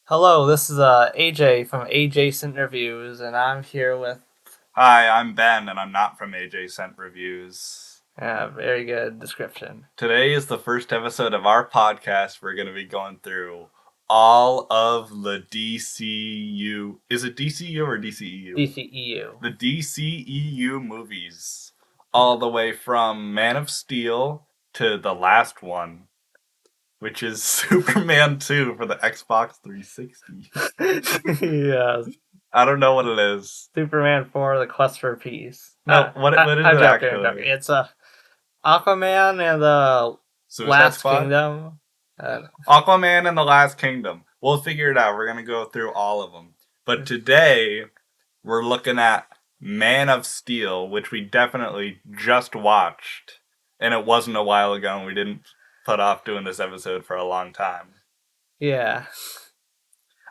Hello, this is AJ from Adjacent Reviews, and I'm here with Hi, I'm Ben, and I'm not from AJ Sent Reviews. very good description. Today is the first episode of our podcast. We're going to be going through all of the DCU. Is it DCU or DCEU? DCEU. The DCEU movies. All the way from Man of Steel to the last one, which is Superman 2 for the Xbox 360. Yeah, I don't know what it is. Superman 4: The Quest for Peace. No, what is I'm it joking. I'm joking. actually? It's Aquaman and the Suicide Last Squad? Kingdom. Aquaman and the Last Kingdom. We'll figure it out. We're going to go through all of them. But today, we're looking at Man of Steel, which we definitely just watched. And it wasn't a while ago, and we didn't put off doing this episode for a long time. Yeah,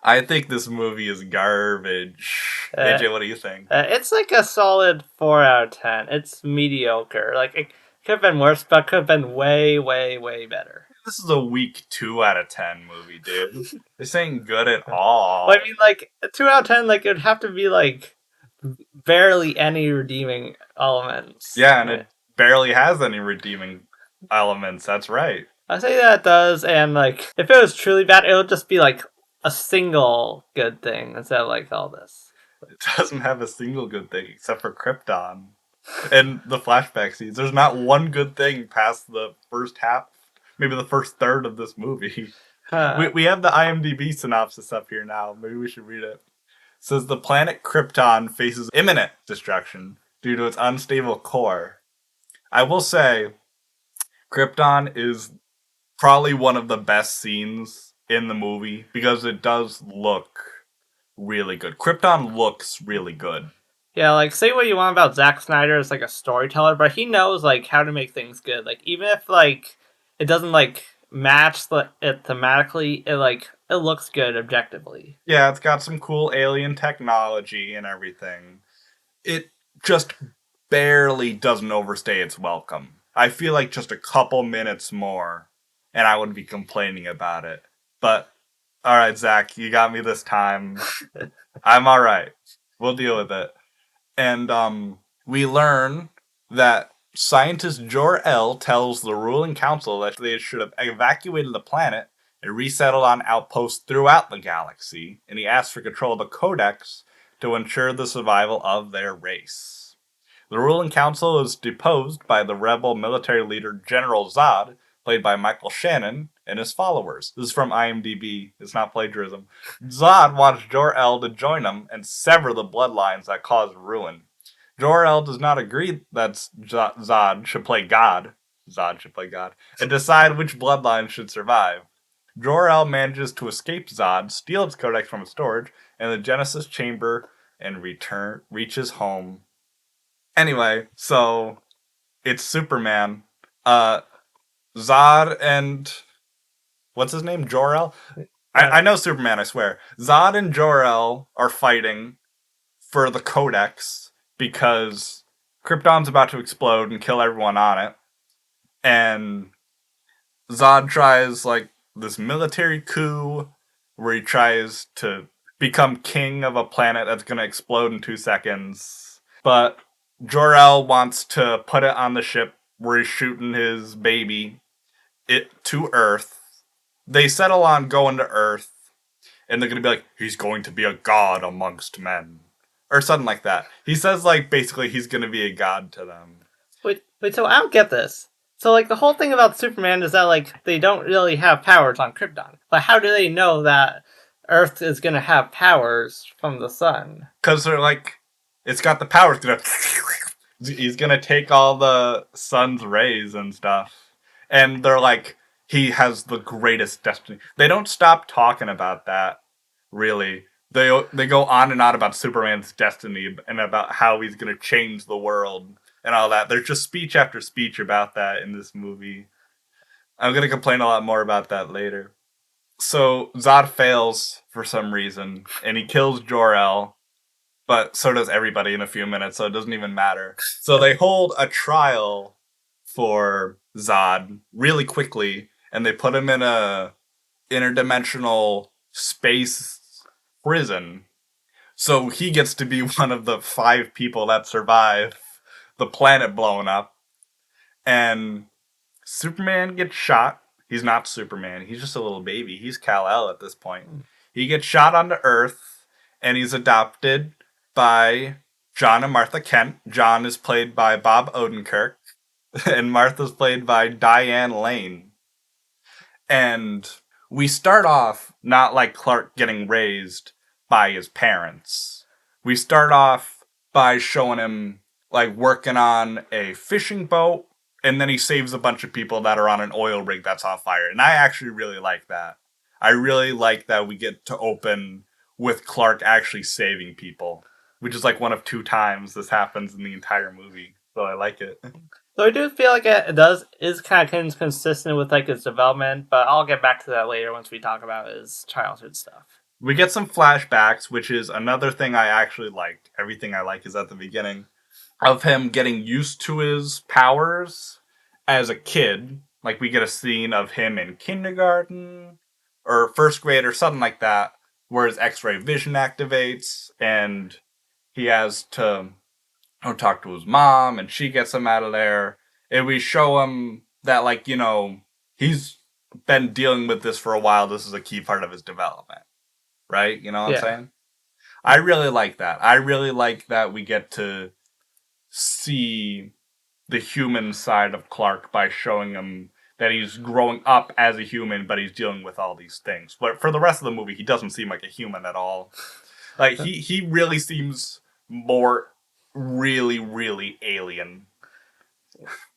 I think this movie is garbage. uh, AJ, what do you think? it's like a solid 4 out of 10. It's mediocre. Like it could have been worse, but could have been way, way, way better. This is a weak 2 out of 10 movie, dude. This ain't good at Well, I all. mean, like a 2 out of 10, like it'd have to be like barely any redeeming elements. Yeah, and Right. it barely has any redeeming elements. That's right. I say that it does, and like if it was truly bad, it would just be like a single good thing instead of like all this. It doesn't have a single good thing except for Krypton and the flashback scenes. There's not one good thing past the first half, maybe the first third of this movie. Huh. We have the IMDb synopsis up here now. Maybe we should read it. It says the planet Krypton faces imminent destruction due to its unstable core. I will say, Krypton is probably one of the best scenes in the movie because it does look really good. Krypton looks really good. Yeah, like say what you want about Zack Snyder as like a storyteller, but he knows like how to make things good. Like even if like it doesn't like match it thematically, it looks good objectively. Yeah, it's got some cool alien technology and everything. It just barely doesn't overstay its welcome. I feel like just a couple minutes more and I would be complaining about it. But alright, Zach, you got me this time. I'm alright. We'll deal with it. And we learn that scientist Jor-El tells the ruling council that they should have evacuated the planet and resettled on outposts throughout the galaxy, and he asks for control of the Codex to ensure the survival of their race. The ruling council is deposed by the rebel military leader General Zod, played by Michael Shannon, and his followers. This is from IMDb. It's not plagiarism. Zod wants Jor-El to join him and sever the bloodlines that cause ruin. Jor-El does not agree that Zod should play God. Zod should play God. And decide which bloodline should survive. Jor-El manages to escape Zod, steal its codex from its storage, in the Genesis chamber, and reaches home. Anyway, so it's Superman. Uh, Zod and what's his name? Jor-El? I know Superman, I swear. Zod and Jor-El are fighting for the Codex because Krypton's about to explode and kill everyone on it. And Zod tries like this military coup where he tries to become king of a planet that's going to explode in 2 seconds. But Jor-El wants to put it on the ship where he's shooting his baby it to Earth. They settle on going to Earth, and they're gonna be like, he's going to be a god amongst men. Or something like that. He says like basically he's gonna be a god to them. Wait. So I don't get this. So like the whole thing about Superman is that like they don't really have powers on Krypton, but how do they know that Earth is gonna have powers from the sun? Cause they're like it's got the power, it's gonna he's gonna take all the sun's rays and stuff. And they're like, he has the greatest destiny. They don't stop talking about that, really. They go on and on about Superman's destiny and about how he's gonna change the world and all that. There's just speech after speech about that in this movie. I'm gonna complain a lot more about that later. So Zod fails for some reason, and he kills Jor-El, but so does everybody in a few minutes, so it doesn't even matter. So they hold a trial for Zod really quickly, and they put him in a interdimensional space prison. So he gets to be one of the 5 people that survive the planet blowing up. And Superman gets shot. He's not Superman. He's just a little baby. He's Kal-El at this point. He gets shot onto Earth, and he's adopted by John and Martha Kent. John is played by Bob Odenkirk, and Martha's played by Diane Lane. And we start off not like Clark getting raised by his parents. We start off by showing him like working on a fishing boat, and then he saves a bunch of people that are on an oil rig that's on fire. And I actually really like that. I really like that we get to open with Clark actually saving people, which is like one of 2 times this happens in the entire movie. So I like it. So I do feel like it does is kind of consistent with like its development, but I'll get back to that later once we talk about his childhood stuff. We get some flashbacks, which is another thing I actually liked. Everything I like is at the beginning of him getting used to his powers as a kid. Like we get a scene of him in kindergarten or first grade or something like that, where his X-ray vision activates and he has to talk to his mom, and she gets him out of there. And we show him that, like, he's been dealing with this for a while. This is a key part of his development, right? You know what I'm Yeah. saying? I really like that. I really like that we get to see the human side of Clark by showing him that he's growing up as a human, but he's dealing with all these things. But for the rest of the movie, he doesn't seem like a human at all. Like he really seems more really really alien.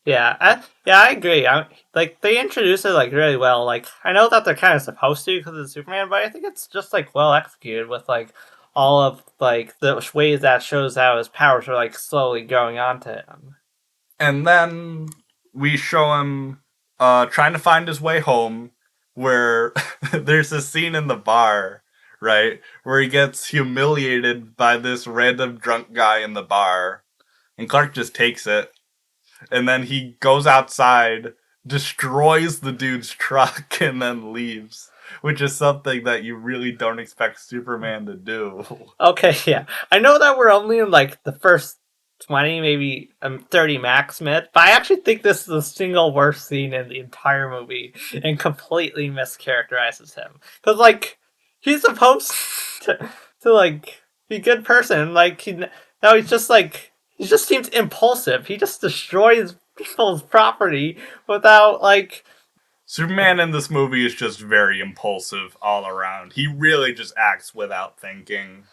I agree. Like they introduce it like really well. Like I know that they're kind of supposed to because of Superman, but I think it's just like well executed with like all of like the ways that shows how his powers are like slowly going on to him. And then we show him trying to find his way home, where there's a scene in the bar, right, where he gets humiliated by this random drunk guy in the bar, and Clark just takes it, and then he goes outside, destroys the dude's truck, and then leaves, which is something that you really don't expect Superman to do. Okay, yeah, I know that we're only in like the first 20, maybe 30 max minutes, but I actually think this is the single worst scene in the entire movie and completely mischaracterizes him. Because, like, he's supposed to like, be a good person. Like, now he's just, like, he just seems impulsive. He just destroys people's property without, like, Superman in this movie is just very impulsive all around. He really just acts without thinking.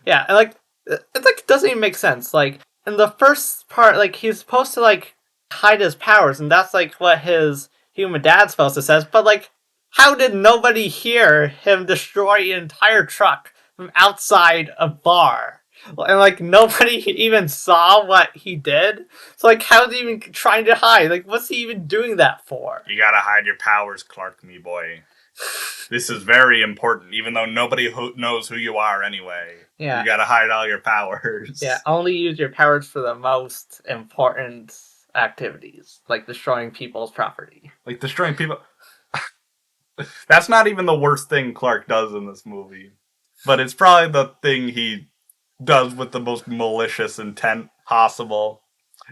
yeah, and like it like doesn't even make sense. Like in the first part, like he's supposed to like hide his powers, and that's like what his human dad's supposed to says. But like, how did nobody hear him destroy an entire truck from outside a bar? And like nobody even saw what he did. So like, how's he even trying to hide? Like, what's he even doing that for? You gotta hide your powers, Clark, me boy. This is very important, even though nobody knows who you are anyway. You Yeah, gotta hide all your yeah. powers. Only use your powers for the most important activities, like destroying people's property. Like destroying people. That's not even the worst thing Clark does in this movie. But it's probably the thing he does with the most malicious intent possible.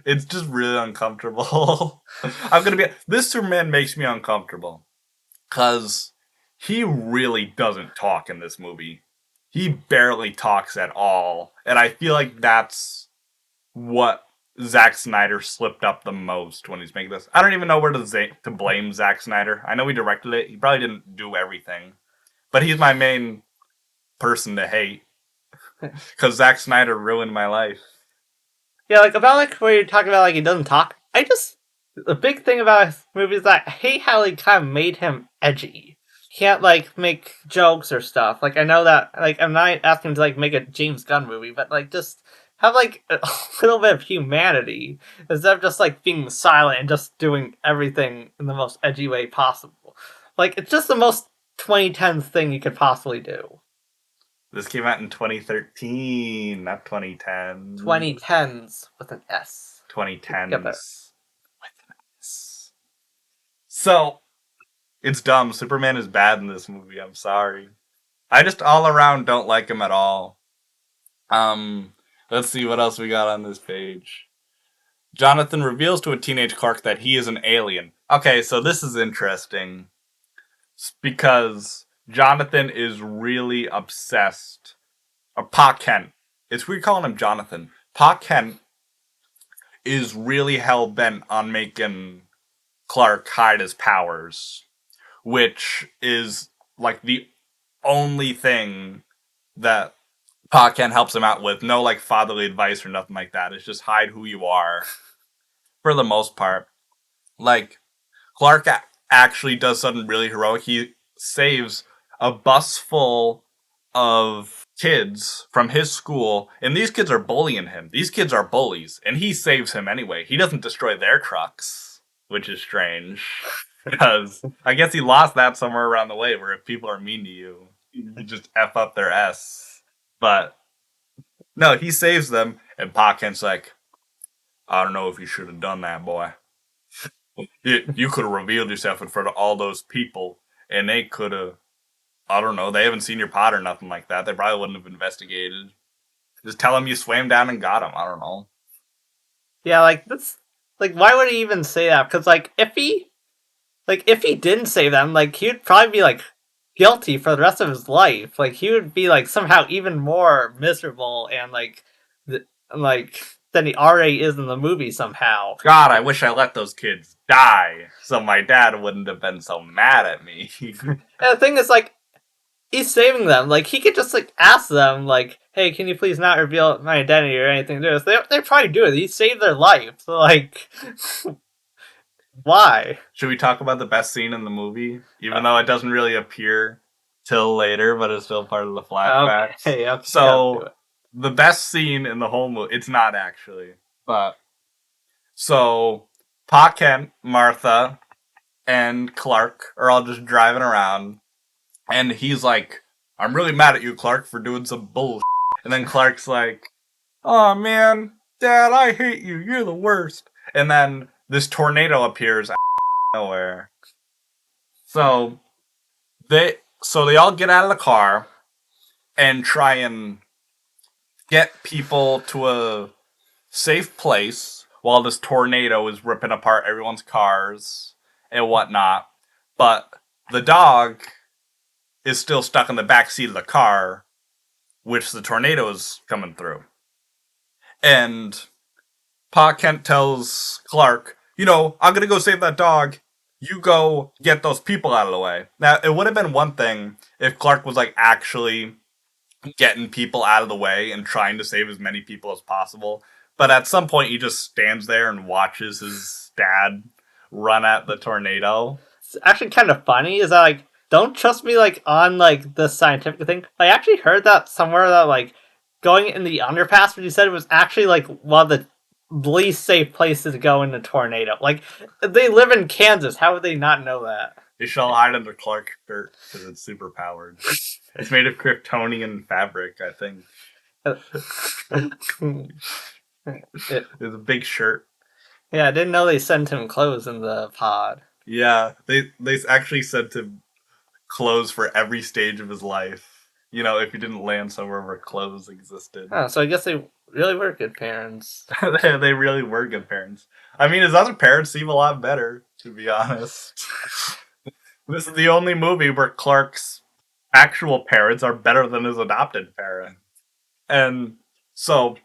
It's just really uncomfortable. I'm gonna be. This Superman makes me uncomfortable. Because he really doesn't talk in this movie. He barely talks at all. And I feel like that's what Zack Snyder slipped up the most when he's making this. I don't even know where to blame Zack Snyder. I know he directed it. He probably didn't do everything. But he's my main person to hate. Because Zack Snyder ruined my life. Yeah, like about like where you're talking about like he doesn't talk. I just the big thing about his movie is that I hate how they kind of made him edgy. He can't like make jokes or stuff. Like I know that like I'm not asking him to like make a James Gunn movie, but like just have like a little bit of humanity instead of just like being silent and just doing everything in the most edgy way possible. Like it's just the most 2010s thing you could possibly do. This came out in 2013, not 2010. 2010s with an S. Together. 2010s. So, it's dumb. Superman is bad in this movie. I'm sorry. I just all around don't like him at all. Um, let's see what else we got on this page. Jonathan reveals to a teenage Clark that he is an alien. Okay, so this is interesting because Jonathan is really obsessed. Or Pa Kent. It's weird calling him Jonathan. Pa Kent is really hell bent on making Clark hide his powers, which is like the only thing that Pa Kent helps him out with. No like fatherly advice or nothing like that. It's just hide who you are for the most part. Like Clark actually does something really heroic. He saves a bus full of kids from his school, and these kids are bullying him. These kids are bullies, and he saves him anyway. He doesn't destroy their trucks, which is strange. Because I guess he lost that somewhere around the way where if people are mean to you, you just F up their S. But no, he saves them, and Pa Kent's like, I don't know if you should have done that, boy. You could have revealed yourself in front of all those people, and they could have. I don't know. They haven't seen your pot or nothing like that. They probably wouldn't have investigated. Just tell them you swam down and got him. I don't know. Yeah, like that's like why would he even say that? Because if he didn't say them, like he'd probably be like guilty for the rest of his life. Like he would be like somehow even more miserable and like than he already is in the movie somehow. God, I wish I let those kids die so my dad wouldn't have been so mad at me. And the thing is, like, he's saving them. Like he could just like ask them, like, "Hey, can you please not reveal my identity or anything?" To this, they probably do it. He saved their life. So like, why? Should we talk about the best scene in the movie? Even though it doesn't really appear till later, but it's still part of the flashbacks. Okay, So, the best scene in the whole movie, it's not actually, but so Pa Kent, Martha, and Clark are all just driving around, and he's like, I'm really mad at you, Clark, for doing some bullshit. And then Clark's like, oh man, Dad, I hate you. You're the worst. And then this tornado appears out of nowhere. So they all get out of the car and try and get people to a safe place while this tornado is ripping apart everyone's cars and whatnot. But the dog is still stuck in the back seat of the car, which the tornado is coming through. And Pa Kent tells Clark, I'm gonna go save that dog. You go get those people out of the way. Now, it would have been one thing if Clark was like actually getting people out of the way and trying to save as many people as possible. But at some point, he just stands there and watches his dad run at the tornado. It's actually kind of funny. Is that like don't trust me like on like the scientific thing? I actually heard that somewhere that like going in the underpass, but you said it was actually like one of the least safe places to go in a tornado. Like they live in Kansas. How would they not know that? They shall hide under Clark dirt because it's super powered. It's made of Kryptonian fabric, I think. It's a big shirt. Yeah, I didn't know they sent him clothes in the pod. Yeah, they actually sent him clothes for every stage of his life. If he didn't land somewhere where clothes existed. Oh, so I guess they really were good parents. They really were good parents. I mean, his other parents seem a lot better, to be honest. This is the only movie where Clark's actual parents are better than his adopted parents. And so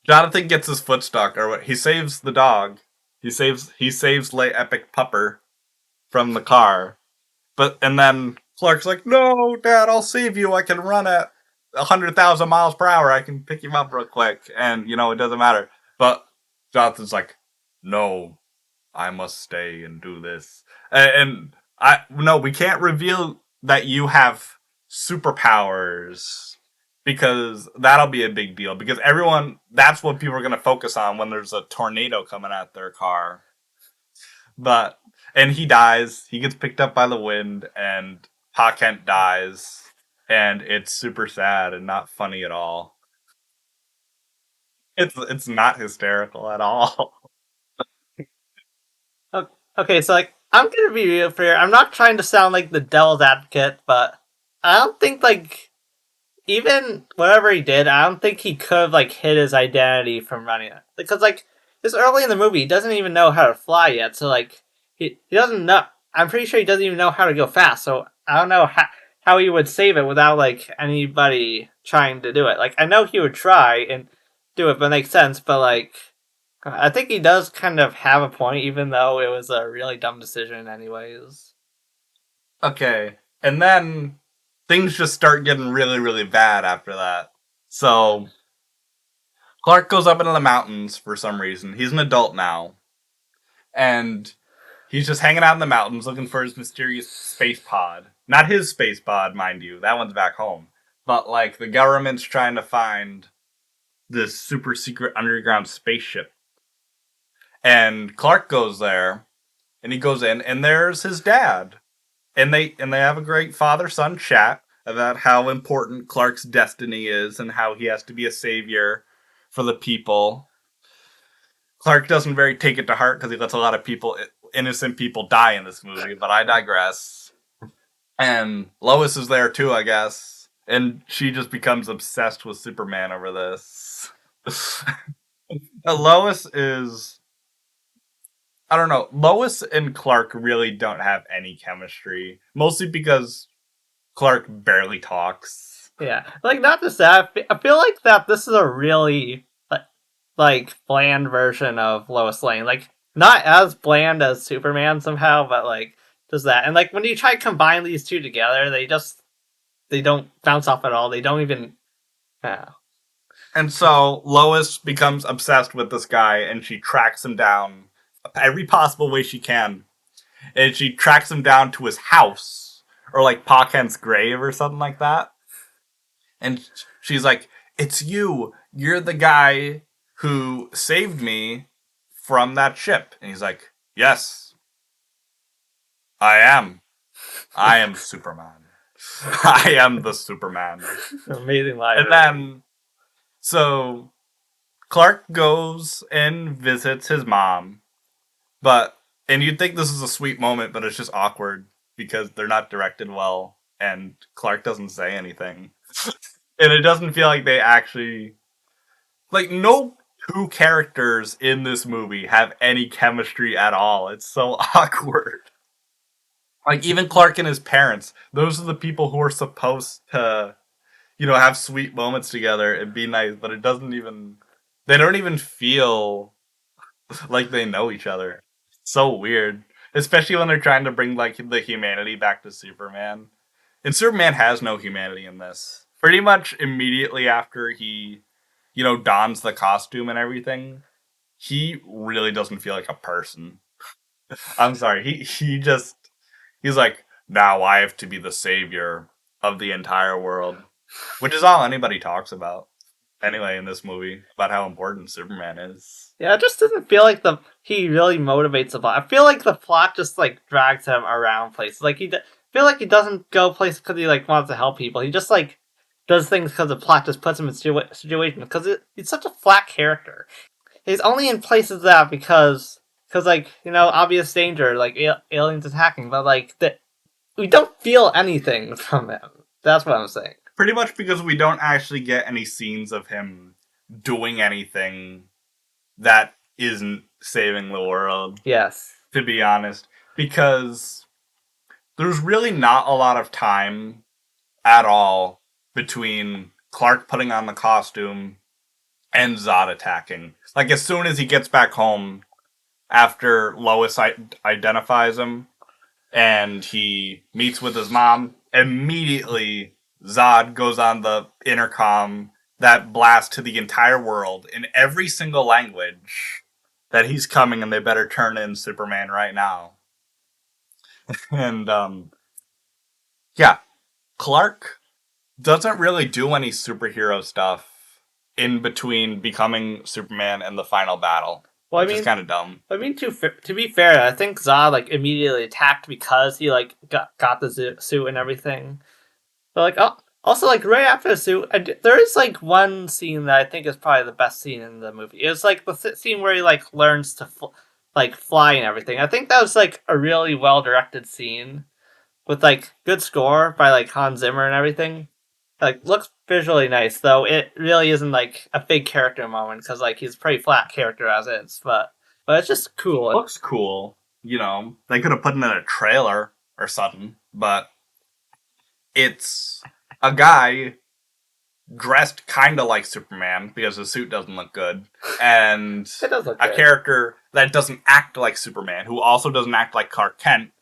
Jonathan gets his foot stuck, or what? He saves the dog. He saves Lay Epic Pupper from the car. And then Clark's like, "No, Dad, I'll save you. I can run at 100,000 miles per hour. I can pick you up real quick." And it doesn't matter. But Jonathan's like, "No, I must stay and do this." And I no, we can't reveal that you have superpowers because that'll be a big deal. Because that's what people are going to focus on when there's a tornado coming at their car. But and he dies. He gets picked up by the wind, and Pa Kent dies, and it's super sad and not funny at all. It's not hysterical at all. Okay, so like I'm gonna be real fair. I'm not trying to sound like the devil's advocate, but I don't think like even whatever he did, I don't think he could have like hid his identity from running it because like this early in the movie, he doesn't even know how to fly yet. So like he doesn't know. I'm pretty sure he doesn't even know how to go fast. So I don't know how he would save it without like anybody trying to do it. Like I know he would try and do it, but it makes sense. But like I think he does kind of have a point, even though it was a really dumb decision, anyways. Okay. And then things just start getting really, really bad after that. So Clark goes up into the mountains for some reason. He's an adult now. And he's just hanging out in the mountains looking for his mysterious space pod. Not his space pod, mind you. That one's back home. But like the government's trying to find this super secret underground spaceship. And Clark goes there and he goes in and there's his dad. And they have a great father-son chat about how important Clark's destiny is and how he has to be a savior for the people. Clark doesn't very take it to heart because he lets a lot of people, innocent people, die in this movie. But I digress. And Lois is there too, I guess, and she just becomes obsessed with Superman over this. Lois is, I don't know. Lois and Clark really don't have any chemistry, mostly because Clark barely talks. Yeah, like not just that. I feel like that this is a really like bland version of Lois Lane. Like not as bland as Superman somehow, but like just that. And like when you try to combine these two together, they don't bounce off at all. They don't even. Yeah. And so Lois becomes obsessed with this guy and she tracks him down every possible way she can. And she tracks him down to his house or like Pa Kent's grave or something like that. And she's like, "It's you. You're the guy who saved me from that ship." And he's like, "Yes, I am. I am Superman. I am the Superman." Amazing library. And then, so Clark goes and visits his mom, but, and you'd think this is a sweet moment, but it's just awkward because they're not directed well, and Clark doesn't say anything. And it doesn't feel like they actually, like, no two characters in this movie have any chemistry at all. It's so awkward. Like, even Clark and his parents, those are the people who are supposed to, have sweet moments together and be nice, but it doesn't even, they don't even feel like they know each other. It's so weird. Especially when they're trying to bring, like, the humanity back to Superman. And Superman has no humanity in this. Pretty much immediately after he, dons the costume and everything, he really doesn't feel like a person. I'm sorry. He's like, now I have to be the savior of the entire world. Which is all anybody talks about. Anyway, in this movie, about how important Superman is. Yeah, it just doesn't feel like he really motivates the plot. I feel like the plot just like drags him around places. Like feel like he doesn't go places because he like wants to help people. He just like does things because the plot just puts him in situations. Because he's such a flat character. He's only in places that because like obvious danger like aliens attacking, but like that we don't feel anything from him. That's what I'm saying. Pretty much because we don't actually get any scenes of him doing anything that isn't saving the world, Yes. to be honest. Because there's really not a lot of time at all between Clark putting on the costume and Zod attacking. Like, as soon as he gets back home, after Lois identifies him, and he meets with his mom, immediately Zod goes on the intercom that blasts to the entire world in every single language that he's coming and they better turn in Superman right now. And yeah, Clark doesn't really do any superhero stuff in between becoming Superman and the final battle, Well, I which is mean, kind of dumb. to be fair, I think Zod like immediately attacked because he like got the suit and everything. But like also like right after the suit, there is like one scene that I think is probably the best scene in the movie. It's like the scene where he like learns to like fly and everything. I think that was like a really well directed scene with like good score by like Hans Zimmer and everything. Like looks visually nice, though it really isn't like a big character moment because like he's a pretty flat character as is. But it's just cool. Looks cool. You know, they could have put him in a trailer or something, but it's a guy dressed kind of like Superman because his suit doesn't look good, and It does look a good. character that doesn't act like Superman, who also doesn't act like Clark Kent,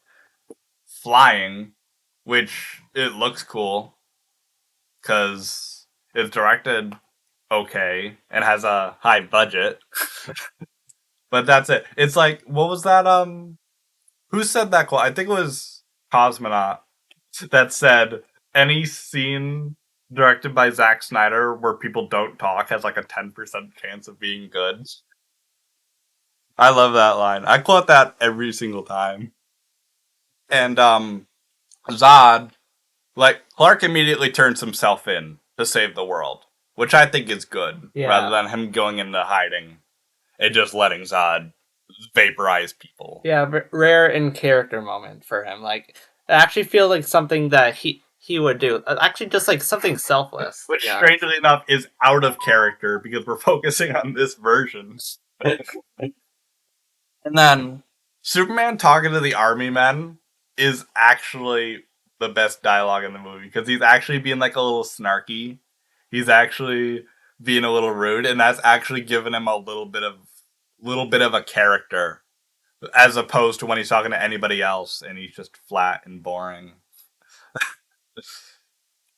flying, which it looks cool because it's directed okay and has a high budget. But that's it. It's like, what was that? Who said that quote? I think it was Cosmonaut that said any scene directed by Zack Snyder where people don't talk has like a 10% chance of being good. I love that line. I quote that every single time. And Zod, like Clark immediately turns himself in to save the world, which I think is good, rather Yeah. than him going into hiding and just letting Zod vaporize people. Yeah, rare in character moment for him. Like, I actually feel like something that he would do. Actually, just like something selfless. Which, Yeah. strangely enough, is out of character because we're focusing on this version. And then Superman talking to the army men is actually the best dialogue in the movie because he's actually being like a little snarky. He's actually being a little rude, and that's actually giving him a little bit of a character as opposed to when he's talking to anybody else and he's just flat and boring.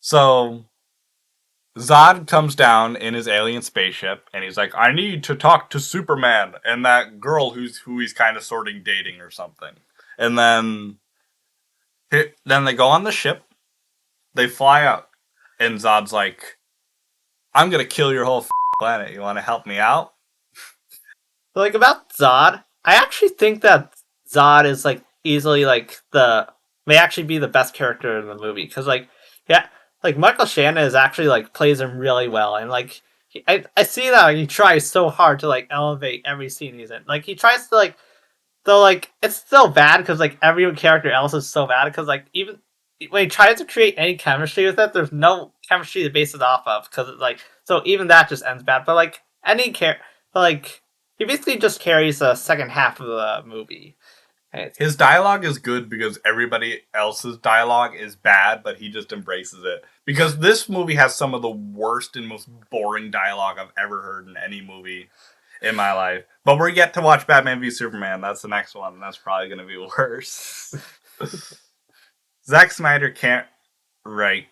So Zod comes down in his alien spaceship and he's like, I need to talk to Superman and that girl who he's kind of sorting dating or something. And then they go on the ship, they fly out, and Zod's like, I'm gonna kill your whole planet. You wanna help me out? But, like about Zod, I actually think that Zod is like easily like the may actually be the best character in the movie because like yeah, like Michael Shannon is actually like plays him really well and like I see that he tries so hard to like elevate every scene he's in. Like he tries to like though like it's still bad because like every character else is so bad because like even when he tries to create any chemistry with it, there's no chemistry to base it off of because it's like so even that just ends bad. But like any like he basically just carries the second half of the movie. His dialogue is good because everybody else's dialogue is bad, but he just embraces it. Because this movie has some of the worst and most boring dialogue I've ever heard in any movie in my life. But we're yet to watch Batman v Superman. That's the next one. And that's probably going to be worse. Zack Snyder can't write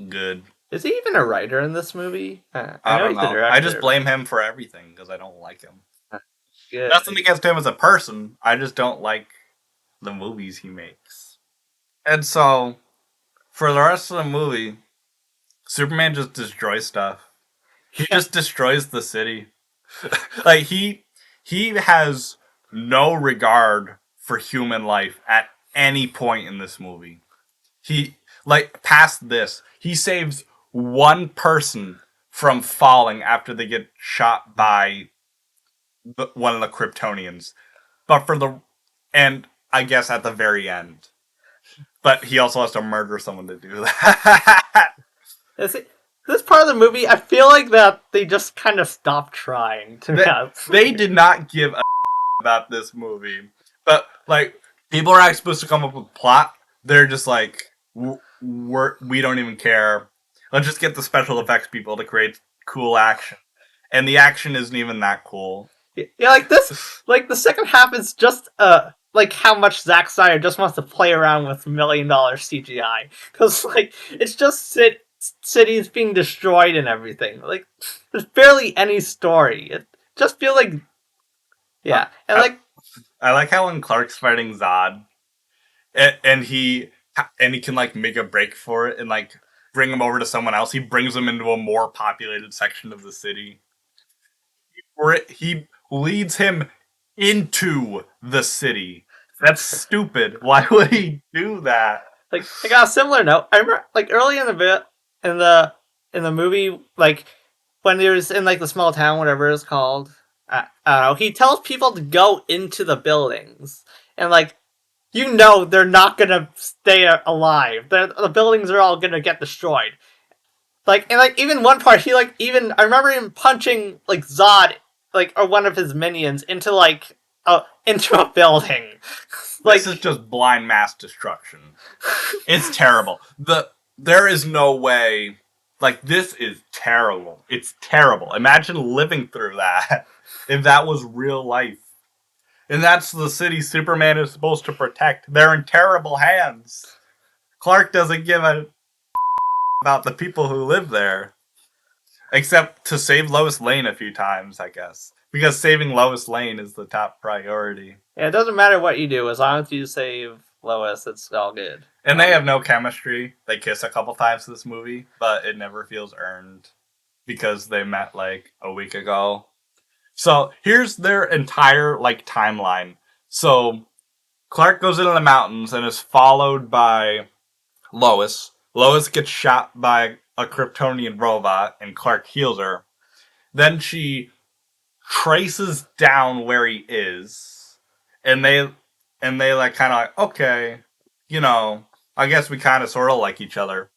good. Is he even a writer in this movie? I I know don't he's the know. I just director. blame him for everything because I don't like him. Good. Nothing against him as a person. I just don't like the movies he makes. And so, for the rest of the movie, Superman just destroys stuff. He just destroys the city. Like he has no regard for human life at any point in this movie. He like past this, he saves one person from falling after they get shot by one of the Kryptonians. But for the and I guess at the very end. But he also has to murder someone to do that. This part of the movie, I feel like that they just kind of stopped trying to they did not give a about this movie. But like people are actually supposed to come up with plot. They're just like we don't even care. Let's just get the special effects people to create cool action. And the action isn't even that cool. Yeah, like this, like the second half is just like how much Zack Snyder just wants to play around with $1 million CGI because like it's just cities being destroyed and everything. Like there's barely any story. It just feels like yeah, and like I like how when Clark's fighting Zod, and he can like make a break for it and like bring him over to someone else. He brings him into a more populated section of the city. He leads him into the city. That's stupid. Why would he do that? like I got a similar note. I remember like early in the bit in the movie like when he was in like the small town, whatever it's called. I don't know. He tells people to go into the buildings, and like you know they're not gonna stay alive. The buildings are all gonna get destroyed. Like and like even one part, he like even I remember him punching like Zod, like or one of his minions into like into a building. This Like is just blind mass destruction. It's terrible. There is no way. Like, this is terrible. It's terrible. Imagine living through that if that was real life. And that's the city Superman is supposed to protect. They're in terrible hands. Clark doesn't give a about the people who live there, except to save Lois Lane a few times, I guess. Because saving Lois Lane is the top priority. yeah, it doesn't matter what you do as long as you save Lois, it's all good. And they have no chemistry. They kiss a couple times in this movie, but it never feels earned because they met like a week ago. So here's their entire like timeline. So Clark goes into the mountains and is followed by Lois. Lois gets shot by a Kryptonian robot and Clark heals her. Then she traces down where he is, and they like kind of like, okay, you know, I guess we kind of sort of like each other.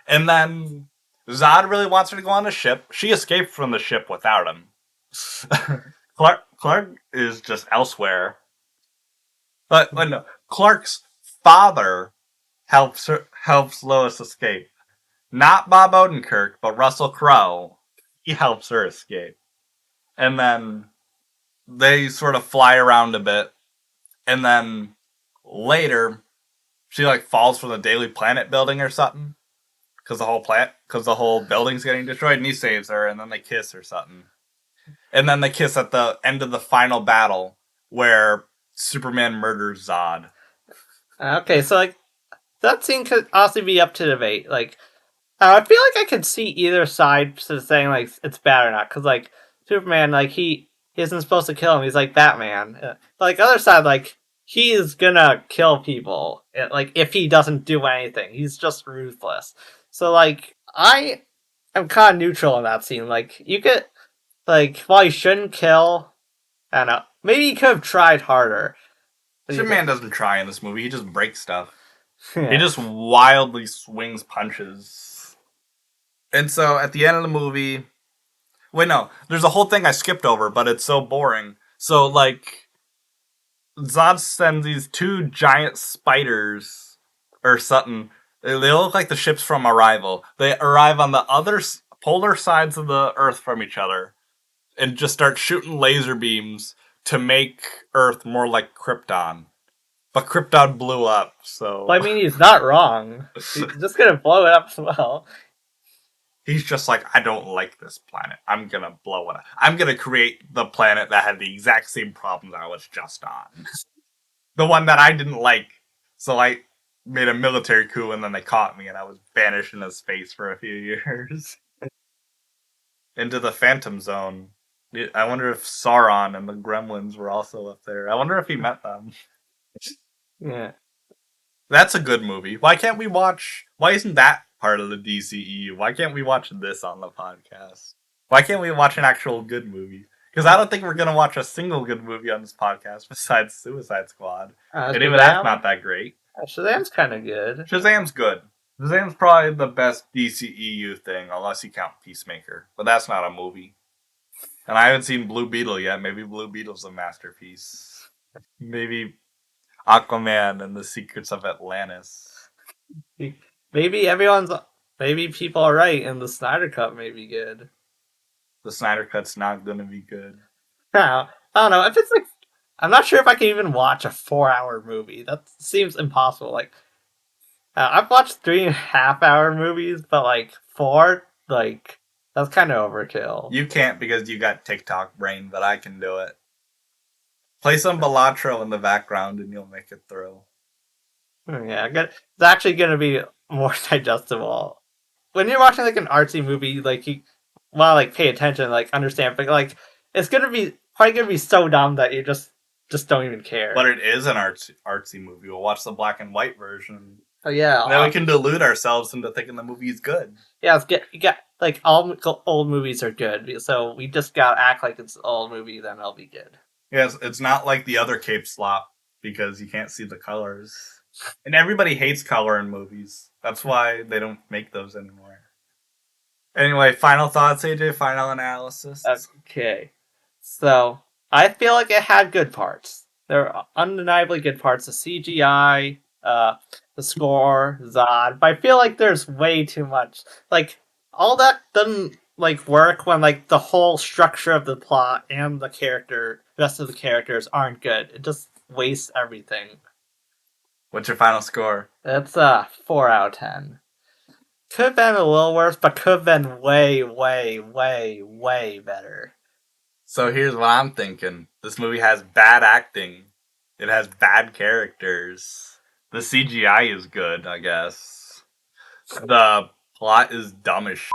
And then Zod really wants her to go on the ship. She escaped from the ship without him. Clark is just elsewhere. But no, Clark's father helps Lois escape. Not Bob Odenkirk, but Russell Crowe. He helps her escape. And then they sort of fly around a bit. And then later, she like falls from the Daily Planet building or something. Because the whole building's getting destroyed, and he saves her, and then they kiss or something. And then they kiss at the end of the final battle, where Superman murders Zod. Okay, so like that scene could also be up to debate. Like I feel like I could see either side saying like it's bad or not, because like Superman, like he isn't supposed to kill him. He's like Batman. But like other side, like he's gonna kill people. Like if he doesn't do anything, he's just ruthless. So like I am kind of neutral in that scene. Like you could like while he shouldn't kill, I don't know. Maybe he could have tried harder. What do you think? Superman doesn't try in this movie, he just breaks stuff. He Yeah. just wildly swings punches. And so at the end of the movie, wait, no, there's a whole thing I skipped over, but it's so boring. So, like, Zod sends these two giant spiders or something. They look like the ships from Arrival. They arrive on the other polar sides of the Earth from each other and just start shooting laser beams to make Earth more like Krypton. But Krypton blew up, Well, so I mean, he's not wrong. He's just gonna blow it up as well. he's just like, I don't like this planet. I'm gonna blow it up. I'm gonna create the planet that had the exact same problems I was just on. The one that I didn't like. So I made a military coup and then they caught me and I was banished into space for a few years. Into the Phantom Zone. I wonder if Sauron and the Gremlins were also up there. I wonder if he met them. Yeah. That's a good movie. Why can't we watch? Why isn't that part of the DCEU? Why can't we watch this on the podcast? Why can't we watch an actual good movie? Because I don't think we're gonna watch a single good movie on this podcast besides Suicide Squad, and even that's Shazam. not that great. Shazam's kind of good. Shazam's good. Shazam's probably the best DCEU thing, unless you count Peacemaker, but that's not a movie. And I haven't seen Blue Beetle yet. Maybe Blue Beetle's a masterpiece. Maybe Aquaman and the Secrets of Atlantis. Maybe everyone's. Maybe people are right, and the Snyder Cut may be good. The Snyder Cut's not gonna be good. I don't know. If it's like, I'm not sure if I can even watch a 4 hour movie. That seems impossible. Like, I've watched 3.5 hour movies, but like four, like that's kind of overkill. You can't because you got TikTok brain, but I can do it. Play some Balatro in the background and you'll make it through. Yeah, it's actually gonna be more digestible when you're watching like an artsy movie. Like you want to like pay attention, like understand, but like it's gonna be probably gonna be so dumb that you just don't even care. But it is an artsy movie. We'll watch the black and white version. Oh yeah, And then we can delude ourselves into thinking the movie is good. yeah. You got like all old movies are good, so we just gotta act like it's an old movie, then it'll be good. Yes, it's not like the other Cape slop because you can't see the colors. And everybody hates color in movies. That's why they don't make those anymore. Anyway, final thoughts, AJ? Final analysis? Okay. So, I feel like it had good parts. There are undeniably good parts. The CGI, the score, Zod. But I feel like there's way too much. Like, all that doesn't, like, work when, like, the whole structure of the plot and the rest of the characters aren't good. It just wastes everything. What's your final score? It's a 4 out of 10. Could have been a little worse, but could have been way, way, way, way better. So here's what I'm thinking. This movie has bad acting. It has bad characters. The CGI is good, I guess. The plot is dumb as shit.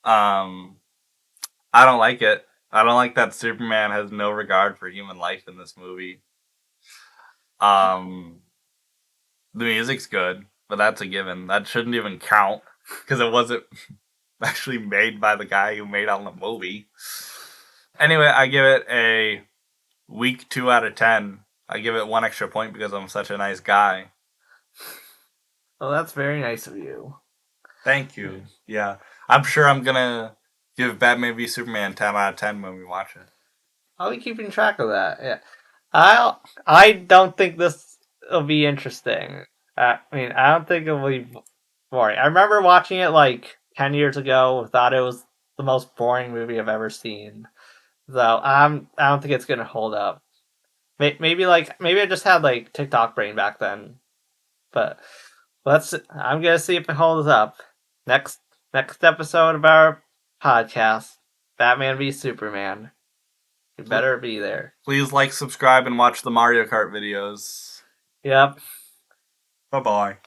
I don't like it. I don't like that Superman has no regard for human life in this movie. Um, the music's good, but that's a given. That shouldn't even count because it wasn't actually made by the guy who made on the movie. Anyway, I give it a weak 2 out of 10. I give it 1 extra point because I'm such a nice guy. Well, that's very nice of you. Thank you. Yeah. I'm sure I'm gonna give Batman v Superman 10 out of 10 when we watch it. I'll be keeping track of that. Yeah, I don't think this will be interesting. I mean, I don't think it will be boring. I remember watching it like 10 years ago. Thought it was the most boring movie I've ever seen. So I don't think it's gonna hold up. Maybe maybe I just had like TikTok brain back then. But I'm gonna see if it holds up. Next next episode of our podcast, Batman v Superman. You better be there. Please like, subscribe, and watch the Mario Kart videos. Yep. Bye bye.